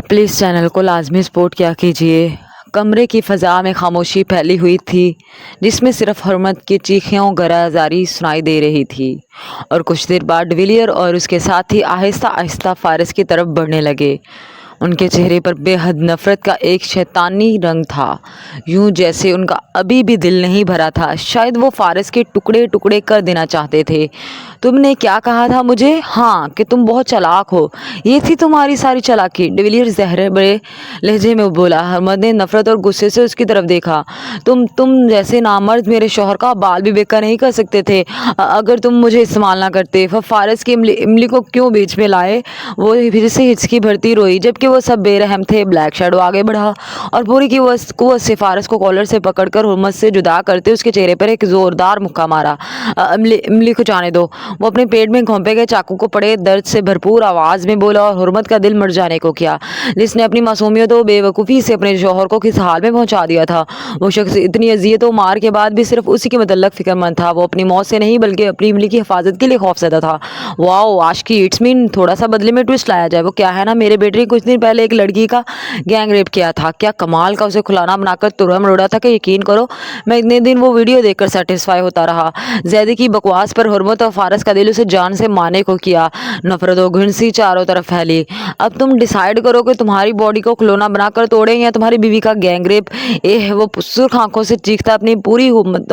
Please channel को लाजमी support किया कीजिए। कमरे की फ़ज़ा में खामोशी फैली हुई थी, जिसमें सिर्फ हुर्मत की चीखें और गराजारी सुनाई दे रही थी। और कुछ देर बाद डिविलियर और उसके साथी आहिस्ता आहिस्ता फारस की तरफ बढ़ने लगे। उनके चेहरे पर बेहद नफ़रत का एक शैतानी रंग था, यूं जैसे उनका अभी भी दिल नहीं भरा था। शायद वो फारस के टुकड़े टुकड़े कर देना चाहते थे। तुमने क्या कहा था मुझे? हाँ, कि तुम बहुत चालाक हो। ये थी तुम्हारी सारी चालाकी? डिविलियर जहरे बड़े लहजे में बोला। हुर्मत ने नफरत और गुस्से से उसकी तरफ देखा। तुम जैसे नामर्द मेरे शौहर का बाल भी बेका नहीं कर सकते थे अगर तुम मुझे इस्तेमाल ना करते। फारस की इमली को क्यों बीच में लाए? वो फिर से हिचकी भरती रोई, जबकि वो सब बेरहम थे। ब्लैक शैडो आगे बढ़ा और पूरी की कुव्वत से फारस को कॉलर से पकड़कर हुर्मत से जुदा करते उसके चेहरे पर एक जोरदार मुक्का मारा। इमली को जाने दो। वो अपने पेट में घोंपे गए चाकू को पड़े दर्द से भरपूर आवाज में बोला और हुर्मत का दिल मर जाने को किया, जिसने अपनी मासूमियत और बेवकूफ़ी से अपने शौहर को किस हाल में पहुंचा दिया था। वो शख्स इतनी अजियत और मार के बाद भी सिर्फ उसी के मतलब फिक्रमंद था। वो अपनी मौत से नहीं बल्कि अपनी इमली की हिफाजत के लिए खौफजदा था। वाओ, आज की इट्स मीन थोड़ा सा बदले में ट्विस्ट लाया जाए। वो क्या है ना, मेरे बेटे ने कुछ दिन पहले एक लड़की का गैंग रेप किया था। क्या कमाल का उसे खुलाना बनाकर तुरम रोड़ा था कि यकीन करो मैं इतने दिन वो वीडियो देखकर सेटिस्फाई होता रहा। जैदी की बकवास पर हुर्मत और फारस का दिल उसे जान से मारने को किया। नफरत और घिन सी चारों तरफ फैली। अब तुम डिसाइड करो कि तुम्हारी बॉडी को खिलौना बनाकर तोड़े या तुम्हारी बीवी का गैंग रेप। वो सुर्ख आंखों से चीखता अपनी पूरी हुम्मत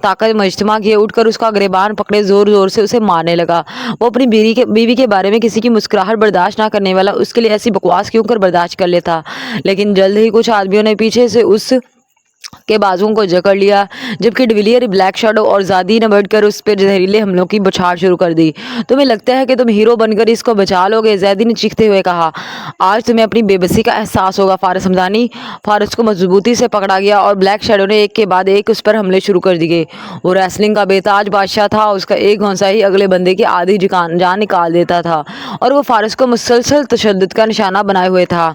ताकत मजतमा किए उठकर उसका गिरबान पकड़े जोर जोर से उसे मारने लगा। वो अपनी बीवी के बारे में किसी की मुस्कुराहट बर्दाश्त ना करने वाला उसके लिए ऐसी बकवास क्यों कर बर्दाश्त कर लेता। लेकिन जल्द ही कुछ आदमियों ने पीछे से उस के बाजुओं को जकड़ लिया, जबकि डिविलियर, ब्लैक शैडो और जादी ने बढ़कर उस पर जहरीले हमलों की बौछार शुरू कर दी। तुम्हें लगता है कि तुम हीरो बनकर इसको बचा लोगे? जैदी ने चीखते हुए कहा। आज तुम्हें अपनी बेबसी का एहसास होगा फारस हमदानी। फारस को मजबूती से पकड़ा गया और ब्लैक शैडो ने एक के बाद एक उस पर हमले शुरू कर दिए। वो रेसलिंग का बेताज बादशाह था। उसका एक घौंसा ही अगले बंदे की आधी जान निकाल देता था और वो फारस को मुसलसल तशद्दुद का निशाना बनाए हुए था।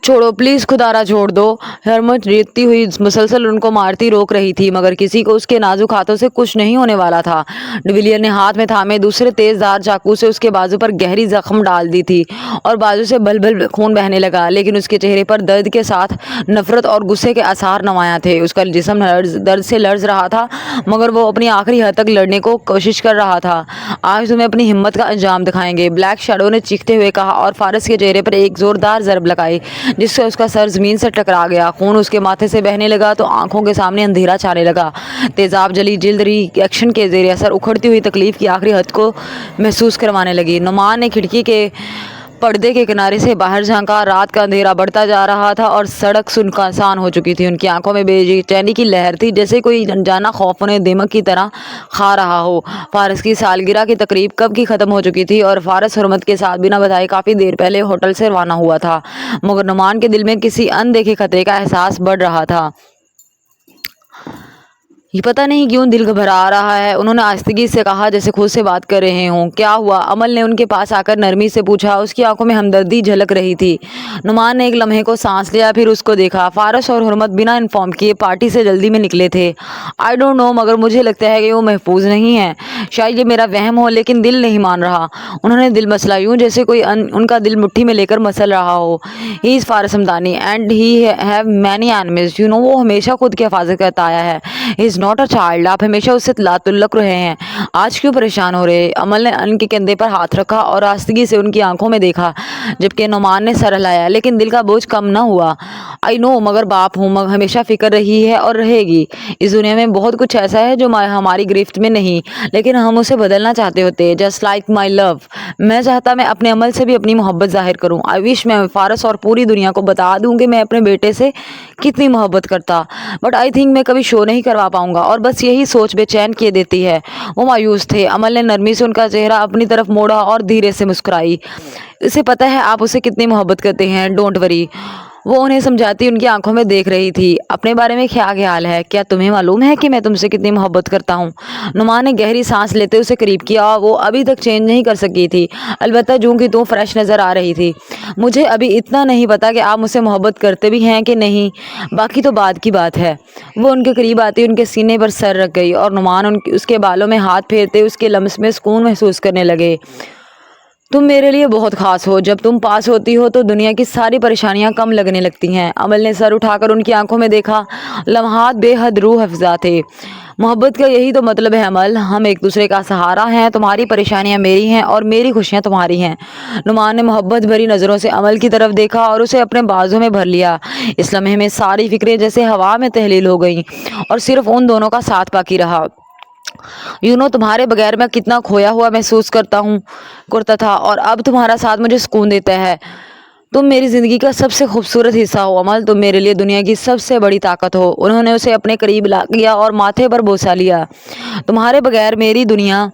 छोड़ो प्लीज़, खुदारा छोड़ दो। हुर्मत रेतती हुई मुसलसल उनको मारती रोक रही थी, मगर किसी को उसके नाजुक हाथों से कुछ नहीं होने वाला था। डिविलियर ने हाथ में थामे दूसरे तेजधार चाकू से उसके बाजू पर गहरी जख्म डाल दी थी और बाजू से भल भल खून बहने लगा, लेकिन उसके चेहरे पर दर्द के साथ नफरत और गुस्से के आसार नुमायां थे। उसका जिस्म दर्द से लर्ज रहा था, मगर वो अपनी आखिरी हद तक लड़ने को कोशिश कर रहा था। आज तुम्हें अपनी हिम्मत का अंजाम दिखाएंगे, ब्लैक शैडो ने चीखते हुए कहा और फारस के चेहरे पर एक जोरदार ज़रब लगाई, जिससे उसका सर जमीन से टकरा गया। खून उसके माथे से बहने लगा तो आंखों के सामने अंधेरा छाने लगा। तेजाब जली जिल्द रिएक्शन के ज़रिए असर उखड़ती हुई तकलीफ की आखिरी हद को महसूस करवाने लगी। नुमान ने खिड़की के पर्दे के किनारे से बाहर झांका। रात का अंधेरा बढ़ता जा रहा था और सड़क सुनसान हो चुकी थी। उनकी आंखों में बेचैनी की लहर थी, जैसे कोई अनजाना खौफ उन्हें दिमक की तरह खा रहा हो। फारस की सालगिरह की तकरीब कब की ख़त्म हो चुकी थी और फारस हुर्मत के साथ बिना बताए काफ़ी देर पहले होटल से रवाना हुआ था, मगर नुमान के दिल में किसी अनदेखे खतरे का एहसास बढ़ रहा था। ये पता नहीं क्यों दिल घबरा रहा है, उन्होंने आस्तिकी से कहा, जैसे खुद से बात कर रहे हों। क्या हुआ? अमल ने उनके पास आकर नरमी से पूछा। उसकी आंखों में हमदर्दी झलक रही थी। नुमान ने एक लम्हे को सांस लिया, फिर उसको देखा। फारस और हुर्मत बिना इन्फॉर्म किए पार्टी से जल्दी में निकले थे। आई डोंट नो, मगर मुझे लगता है कि वो महफूज नहीं है। शायद ये मेरा वहम हो, लेकिन दिल नहीं मान रहा। उन्होंने दिल मसला यूं जैसे कोई उनका दिल मुट्ठी में लेकर मसल रहा हो। He is Faras Hamdani and he have many enemies, you know. वो हमेशा खुद की हिफाजत करता आया है। He is not a child. आप हमेशा उससे लातुल्लक रहे हैं। आज क्यों परेशान हो रहे? अमल ने उनके कंधे पर हाथ रखा और आस्तिकी से उनकी आंखों में देखा, जबकि नुमान ने सर हिलाया, लेकिन दिल का बोझ कम न हुआ। आई नो, मगर बाप हूँ, मगर हमेशा फिक्र रही है और रहेगी। इस दुनिया में बहुत कुछ ऐसा है जो हमारी गिरफ्त में नहीं, लेकिन हम उसे बदलना चाहते होते। Just like my love. मैं चाहता मैं अपने अमल से भी अपनी मोहब्बत जाहिर करूँ। आई विश मैं फारस और पूरी दुनिया को बता दूँ कि मैं अपने बेटे से कितनी मोहब्बत करता, बट आई थिंक मैं कभी शो नहीं करवा पाऊंगा और बस यही सोच बेचैन किए देती है। वो मायूस थे। अमल ने नरमी से उनका चेहरा अपनी तरफ मोड़ा और धीरे से मुस्कुराई। उसे पता है आप उसे कितनी मोहब्बत करते हैं, डोंट वरी। वो उन्हें समझाती उनकी आंखों में देख रही थी। अपने बारे में क्या ख्याल है? क्या तुम्हें मालूम है कि मैं तुमसे कितनी मोहब्बत करता हूँ? नुमान ने गहरी सांस लेते उसे करीब किया। वो अभी तक चेंज नहीं कर सकी थी, अलबत्ता जूं कि तुम फ्रेश नज़र आ रही थी। मुझे अभी इतना नहीं पता कि आप मुझसे मोहब्बत करते भी हैं कि नहीं, बाकी तो बाद की बात है। वो उनके करीब आती उनके सीने पर सर रख गई और नुमान उसके बालों में हाथ फेरते उसके लम्स में सुकून महसूस करने लगे। तुम मेरे लिए बहुत खास हो। जब तुम पास होती हो तो दुनिया की सारी परेशानियां कम लगने लगती हैं। अमल ने सर उठाकर उनकी आंखों में देखा। लम्हात बेहद रूह अफ़ज़ा थे। मोहब्बत का यही तो मतलब है अमल, हम एक दूसरे का सहारा हैं। तुम्हारी परेशानियां मेरी हैं और मेरी खुशियां तुम्हारी हैं। नुमान ने मोहब्बत भरी नज़रों से अमल की तरफ देखा और उसे अपने बाजू में भर लिया। इस लम्हे में सारी फिक्रें जैसे हवा में तहलील हो गईं और सिर्फ उन दोनों का साथ बाकी रहा। तुम्हारे बगैर मैं कितना खोया हुआ महसूस करता था और अब तुम्हारा साथ मुझे सुकून देता है। तुम मेरी ज़िंदगी का सबसे खूबसूरत हिस्सा हो अमल, तुम मेरे लिए दुनिया की सबसे बड़ी ताकत हो। उन्होंने उसे अपने करीब ला लिया और माथे पर बोसा लिया। तुम्हारे बगैर मेरी दुनिया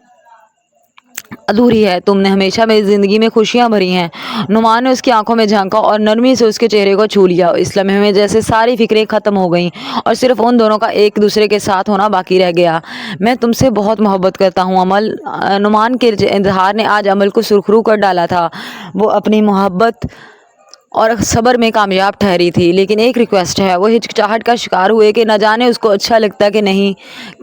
अधूरी है। तुमने हमेशा मेरी ज़िंदगी में खुशियाँ भरी हैं। नुमान ने उसकी आंखों में झांका और नरमी से उसके चेहरे को छू लिया। इस लम्हे में जैसे सारी फिक्रें ख़त्म हो गईं और सिर्फ उन दोनों का एक दूसरे के साथ होना बाकी रह गया। मैं तुमसे बहुत मोहब्बत करता हूँ अमल। नुमान के इजहार ने आज अमल को सुरखरू कर डाला था। वो अपनी मोहब्बत और सब्र में कामयाब ठहरी थी, लेकिन एक रिक्वेस्ट है। वो हिचकिचाहट का शिकार हुए कि न जाने उसको अच्छा लगता कि नहीं।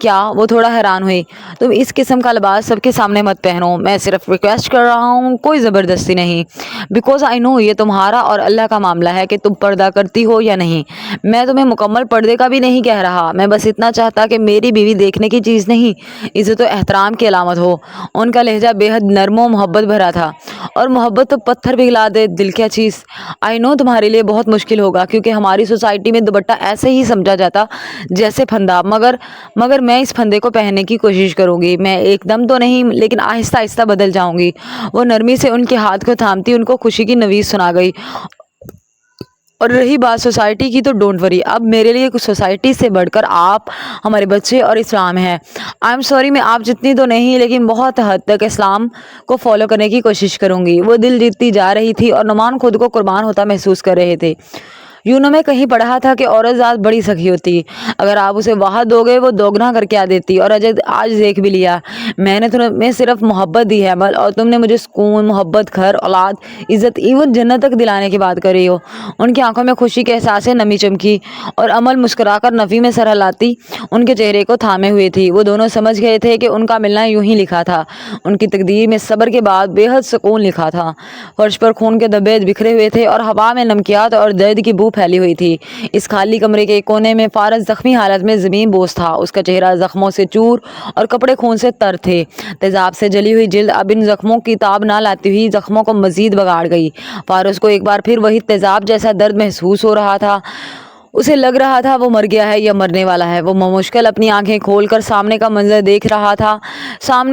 क्या? वो थोड़ा हैरान हुई। तुम इस किस्म का लिबास सबके सामने मत पहनो। मैं सिर्फ रिक्वेस्ट कर रहा हूँ, कोई ज़बरदस्ती नहीं। बिकॉज आई नो ये तुम्हारा और अल्लाह का मामला है कि तुम पर्दा करती हो या नहीं। मैं तुम्हें मुकम्मल पर्दे का भी नहीं कह रहा। मैं बस इतना चाहता कि मेरी बीवी देखने की चीज़ नहीं, इज़्ज़त और एहतराम की अलामत हो। उनका लहजा बेहद नरम व मोहब्बत भरा था। और मोहब्बत तो पत्थर पिघला दे, दिल क्या चीज़। आई नो तुम्हारे लिए बहुत मुश्किल होगा, क्योंकि हमारी सोसाइटी में दुपट्टा ऐसे ही समझा जाता जैसे फंदा। मगर मैं इस फंदे को पहनने की कोशिश करूंगी। मैं एकदम तो नहीं, लेकिन आहिस्ता आहिस्ता बदल जाऊंगी। वो नरमी से उनके हाथ को थामती उनको खुशी की नवीज़ सुना गई। और रही बात सोसाइटी की, तो डोंट वरी, अब मेरे लिए सोसाइटी से बढ़कर आप, हमारे बच्चे और इस्लाम है। आई एम सॉरी, मैं आप जितनी तो नहीं, लेकिन बहुत हद तक इस्लाम को फॉलो करने की कोशिश करूंगी। वो दिल जीतती जा रही थी और नुमान खुद को कुर्बान होता महसूस कर रहे थे। में कहीं पढ़ा था कि औरत ज़ात बड़ी सखी होती। अगर आप उसे वाह दोगे वो दोगुना करके आ देती। और आज देख भी लिया, मैंने तुम्हें सिर्फ मोहब्बत दी है अमल, और तुमने मुझे सुकून, मोहब्बत, घर, औलाद, इज़्ज़त, इवन जन्नत तक दिलाने की बात कर रही हो। उनकी आंखों में खुशी के एहसास से नमी चमकी और अमल मुस्कुराकर नफ़ी में सर हिलाती उनके चेहरे को थामे हुए थी। वो दोनों समझ गए थे कि उनका मिलना यूं ही लिखा था। उनकी तकदीर में सब्र के बाद बेहद सुकून लिखा था। फर्श पर खून के धब्बे बिखरे हुए थे और हवा में नमकियात और दर्द की बू फैली हुई थी। इस खाली कमरे के कोने में फारस जख्मी हालत में ज़मीन बोस था। उसका चेहरा जख्मों से चूर और कपड़े खून से तर थे। तेजाब से जली हुई जिल्द अब इन जख्मों की ताब ना लाती हुई जख्मों को मजीद बगाड़ गई। फारस को एक बार फिर वही तेजाब जैसा दर्द महसूस हो रहा था। उसे लग रहा था वो मर गया है या मरने वाला है। वो मुश्किल अपनी आंखें खोलकर सामने का मंजर देख रहा था।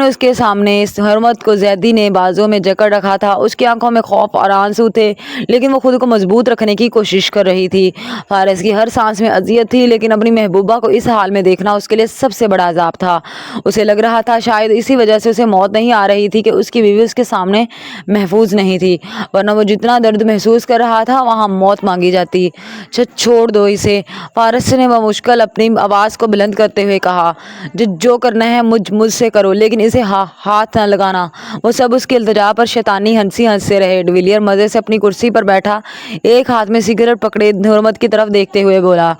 उसके सामने इस हरमत को जैदी ने बाजू में जकड़ रखा था। उसकी आंखों में खौफ और आंसू थे, लेकिन वो खुद को मजबूत रखने की कोशिश कर रही थी। फारिस की हर सांस में अजियत थी, लेकिन अपनी महबूबा को इस हाल में देखना उसके लिए सबसे बड़ा अजाब था। उसे लग रहा था शायद इसी वजह से उसे मौत नहीं आ रही थी कि उसकी बीवी उसके सामने महफूज नहीं थी, वरना वो जितना दर्द महसूस कर रहा था वहाँ मौत मांगी जाती। छोड़ दो इसे, फारस ने मुश्किल अपनी आवाज़ को बुलंद करते हुए कहा। जो करना है मुझसे करो, लेकिन इसे हाथ न लगाना। वो सब उसके इल्तिजा पर शैतानी हंसी हंसते रहे। डिविलियर मज़े से अपनी कुर्सी पर बैठा, एक हाथ में सिगरेट पकड़े हुरमत की तरफ देखते हुए बोला,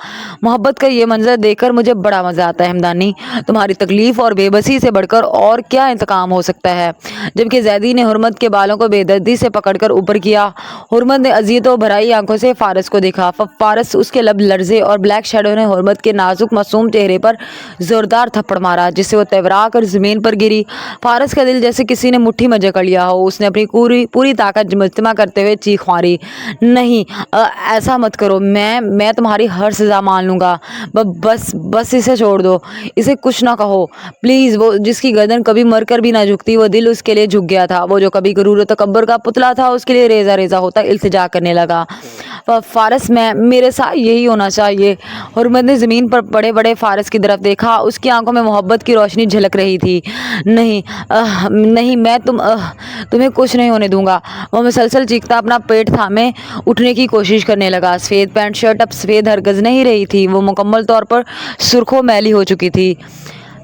मोहब्बत का ये मंजर देखकर मुझे बड़ा मज़ा आता है हमदानी। तुम्हारी तकलीफ़ और बेबसी से बढ़कर और क्या इंतकाम हो सकता है। जबकि जैदी ने हुरमत के बालों को बेदर्दी से पकड़कर ऊपर किया। हुरमत ने अजीयतों भराई आंखों से फारस को देखा। फारस उसके लब लर्जे और ब्लैक शैडो ने हुरमत के नाजुक मासूम चेहरे पर जोरदार थप्पड़ मारा, जिससे वो तेवरा कर जमीन पर गिरी। फारस का दिल जैसे किसी ने मुट्ठी में जकड़ लिया हो। उसने अपनी पूरी ताकत मुजतमा करते हुए चीख मारी, नहीं, ऐसा मत करो। मैं तुम्हारी हर सज़ा मान लूँगा। बस इसे छोड़ दो, इसे कुछ ना कहो प्लीज़। वो जिसकी गर्दन कभी मरकर भी ना झुकती, वो दिल उसके लिए झुक गया था। वो जो कभी गरूर तकब्बर का पुतला था, उसके लिए रेजा रेजा होता इल्तिजा करने लगा। फारस, मेरे साथ यही होना चाहिए। हुरमत ने ज़मीन पर पड़े बड़े फारस की तरफ देखा। उसकी आंखों में मोहब्बत की रोशनी झलक रही थी। नहीं, मैं तुम्हें कुछ नहीं होने दूंगा। वो मुसलसल चीखता अपना पेट थामे उठने की कोशिश करने लगा। सफ़ेद पैंट शर्ट अब सफ़ेद हरगज़ नहीं रही थी, वो मुकम्मल तौर पर सुर्खों मैली हो चुकी थी।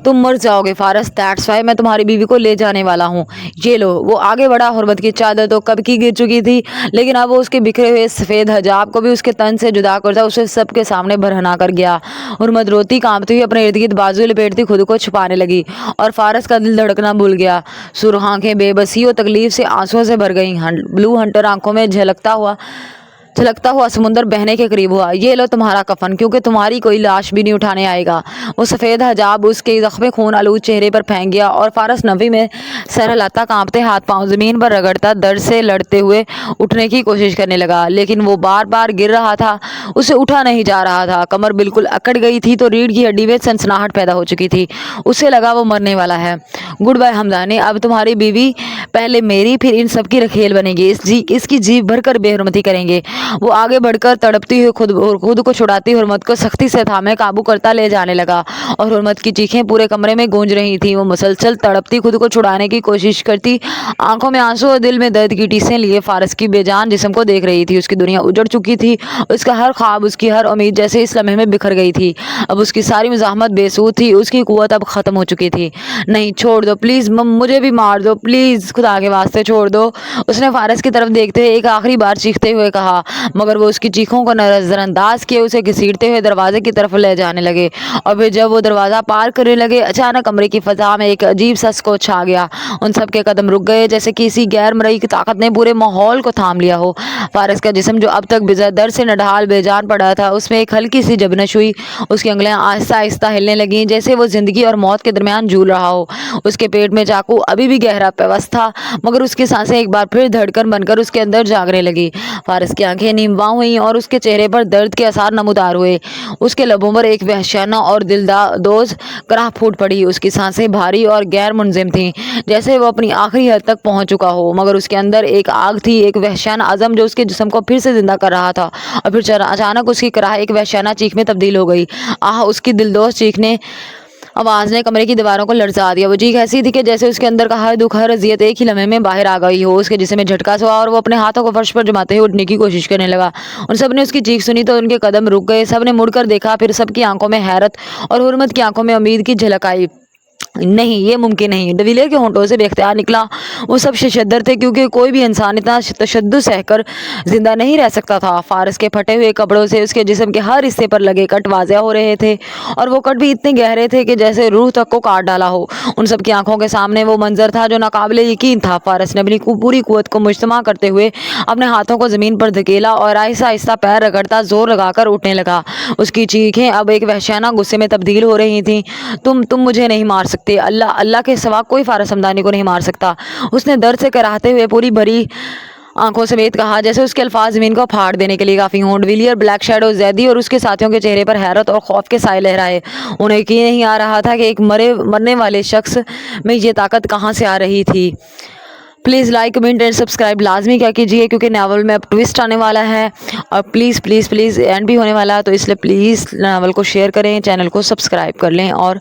तुम मर जाओगे फारस, दैट्स वाई मैं तुम्हारी बीवी को ले जाने वाला हूँ, ये लो। वो आगे बढ़ा। हुर्मत की चादर तो कब की गिर चुकी थी, लेकिन अब वो उसके बिखरे हुए सफ़ेद हजाब को भी उसके तन से जुदा करता उसे सबके सामने भरहना कर गया। हुर्मत रोती कांपती हुई अपने इर्द गिर्द बाजू लपेटती खुद को छुपाने लगी और फारस का दिल धड़कना भूल गया। सुर्ख आंखें बेबसी और तकलीफ से आंसुओं से भर गईं। ब्लू हंटर आंखों में झलकता हुआ समुंदर बहने के करीब हुआ। ये लो तुम्हारा कफन, क्योंकि तुम्हारी कोई लाश भी नहीं उठाने आएगा। वो सफ़ेद हजाब उसके जख्मे खून आलूद चेहरे पर फेंक गया और फारस नफी में सर हिलाता, कांपते हाथ पांव ज़मीन पर रगड़ता, दर्द से लड़ते हुए उठने की कोशिश करने लगा, लेकिन वो बार बार गिर रहा था। उसे उठा नहीं जा रहा था। कमर बिल्कुल अकड़ गई थी तो रीढ़ की हड्डी में सनसनाहट पैदा हो चुकी थी। उसे लगा वो मरने वाला है। गुड बाय हमदानी, अब तुम्हारी बीवी पहले मेरी फिर इन सब की रखेल बनेगी। इसकी जीभ भरकर बेहरमती करेंगे। वो आगे बढ़कर तड़पती हुई खुद को छुड़ाती हुर्मत को सख्ती से थामे काबू करता ले जाने लगा और हुर्मत की चीखें पूरे कमरे में गूंज रही थी। वो मुसलसल तड़पती खुद को छुड़ाने की कोशिश करती, आंखों में आंसू और दिल में दर्द की टीसें लिए फारस की बेजान जिस्म को देख रही थी। उसकी दुनिया उजड़ चुकी थी। उसका हर ख्वाब, उसकी हर उम्मीद जैसे इस लम्हे में बिखर गई थी। अब उसकी सारी मुज़ाहमत बेसूद थी। उसकी कुव्वत अब ख़त्म हो चुकी थी। नहीं, छोड़ दो प्लीज़, मुझे भी मार दो प्लीज़, खुदा के वास्ते छोड़ दो, उसने फारस की तरफ देखते हुए एक आखिरी बार चीखते हुए कहा, मगर वो उसकी चीखों को नजरअंदाज किए उसे घसीटते हुए दरवाजे की तरफ ले जाने लगे। और फिर जब वो दरवाज़ा पार करने लगे, अचानक कमरे की फ़ज़ा में एक अजीब सा स्कोच छा गया। उन सब के कदम रुक गए, जैसे किसी गैर मरई की ताकत ने पूरे माहौल को थाम लिया हो। फारस का जिस्म, जो अब तक दर्द से नढाल बेजान पड़ा था, उसमें एक हल्की सी जबनश हुई। उसकी उंगलियां आहिस्ता आहिस्ता हिलने लगीं, जैसे वो जिंदगी और मौत के दरमियान झूल रहा हो। उसके पेट में चाकू अभी भी गहरा पेवस्त था, मगर उसकी सांसें एक बार फिर धड़कन बनकर उसके अंदर जागने लगी। फारस की आंखें नीमवा हुई और उसके चेहरे पर दर्द के आसार नमूदार हुए। उसके लबों पर एक वहशाना और दिलदोज़ कराह फूट पड़ी। उसकी सांसें भारी और गैर मुनज़िम थीं, जैसे वो अपनी आखिरी हद तक पहुंच चुका हो, मगर उसके अंदर एक आग थी, एक वहशाना अज़म जो उसके जिस्म को फिर से जिंदा कर रहा था। और फिर अचानक उसकी कराह एक वहशाना चीख में तब्दील हो गई। आह! उसकी दिलदोज़ चीखने आवाज़ ने कमरे की दीवारों को लड़जा दिया। वो चीख ऐसी थी कि जैसे उसके अंदर का हर दुख, हर अजियत एक ही लम्हे में बाहर आ गई हो। उसके जिस्म में झटका सा हुआ और वो अपने हाथों को फर्श पर जमाते हुए उठने की कोशिश करने लगा। उन सब ने उसकी चीख सुनी तो उनके कदम रुक गए। सब ने मुड़कर देखा, फिर सबकी आंखों में हैरत और हुर्मत की आंखों में उम्मीद की झलक आई। नहीं, ये मुमकिन नहीं। डिविलियर के होंठों से बेख्तियार निकला, वो सब शशदर थे, क्योंकि कोई भी इंसान इतना तशद्दुद सहकर जिंदा नहीं रह सकता था। फारस के फटे हुए कपड़ों से उसके जिस्म के हर हिस्से पर लगे कट वाज़ेह हो रहे थे, और वो कट भी इतने गहरे थे कि जैसे रूह तक को काट डाला हो। उन सब की आंखों के सामने वो मंजर था जो नाकाबिले यकीन था। फारस ने अपनी पूरी कुव्वत को मुजतमा करते हुए अपने हाथों को ज़मीन पर धकेला और आहिस्ता आहिस्ता पैर रगड़ता जोर लगाकर उठने लगा। उसकी चीखें अब एक वहशाना गुस्से में तब्दील हो रही थीं। तुम मुझे नहीं मार सकते। अल्लाह के सिवा कोई फारस हमदानी को नहीं मार सकता, उसने दर्द से कराहते हुए पूरी भरी आंखों समेत कहा, जैसे उसके अल्फाज ज़मीन को फाड़ देने के लिए काफ़ी हों। डिविलियर, ब्लैक शैडो, जैदी और उसके साथियों के चेहरे पर हैरत और खौफ के साए लहराए। उन्हें यकीन नहीं आ रहा था कि एक मरने वाले शख्स में ये ताकत कहाँ से आ रही थी। Please like, comment and subscribe लाजमी क्या कीजिए, क्योंकि नावल में अब ट्विस्ट आने वाला है और प्लीज़ प्लीज़ प्लीज़ एंड भी होने वाला है, तो इसलिए प्लीज़ नावल को शेयर करें, चैनल को सब्सक्राइब कर लें और